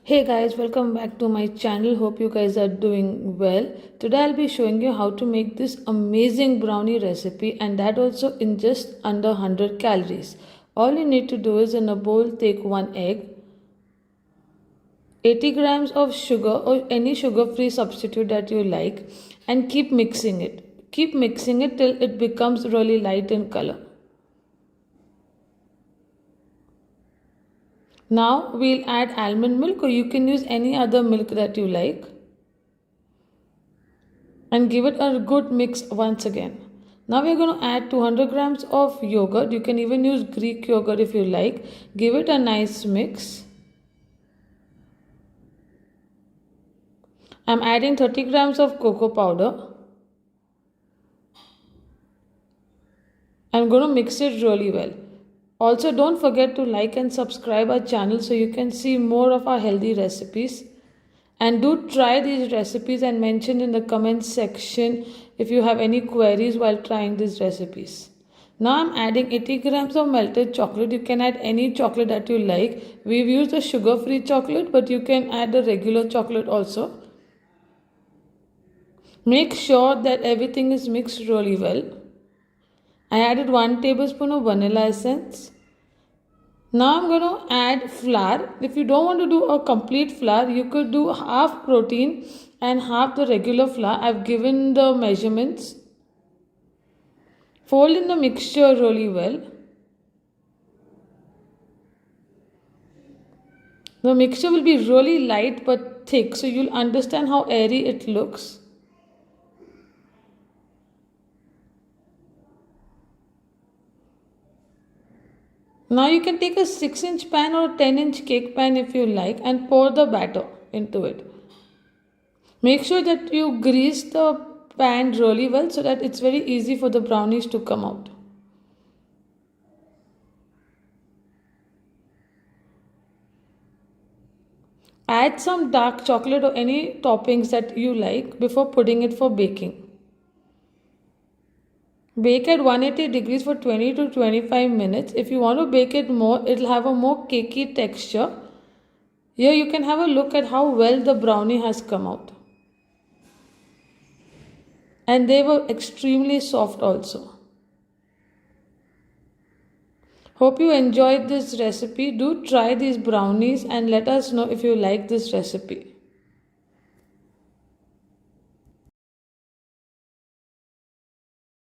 Hey guys, welcome back to my channel. Hope you guys are doing well. Today I'll be showing you how to make this amazing brownie recipe, and that also in just under 100 calories. All you need to do is in a bowl take 1 egg, 80 grams of sugar or any sugar-free substitute that you like, and keep mixing it. Keep mixing it till it becomes really light in color. Now we'll add almond milk, or you can use any other milk that you like, and give it a good mix once again. Now we're going to add 200 grams of yogurt. You can even use Greek yogurt if you like. Give it a nice mix. I'm adding 30 grams of cocoa powder. I'm going to mix it really well. Also, don't forget to like and subscribe our channel so you can see more of our healthy recipes. And do try these recipes and mention in the comments section if you have any queries while trying these recipes. Now I'm adding 80 grams of melted chocolate. You can add any chocolate that you like. We've used a sugar-free chocolate, but you can add the regular chocolate also. Make sure that everything is mixed really well. I added 1 tablespoon of vanilla essence. Now I'm going to add flour. If you don't want to do a complete flour, you could do half protein and half the regular flour. I've given the measurements. Fold in the mixture really well. The mixture will be really light but thick, so you'll understand how airy it looks. Now you can take a 6-inch pan or a 10-inch cake pan if you like and pour the batter into it. Make sure that you grease the pan really well so that it's very easy for the brownies to come out. Add some dark chocolate or any toppings that you like before putting it for baking. Bake at 180 degrees for 20 to 25 minutes. If you want to bake it more, it'll have a more cakey texture. Here you can have a look at how well the brownie has come out. And they were extremely soft also. Hope you enjoyed this recipe. Do try these brownies and let us know if you like this recipe.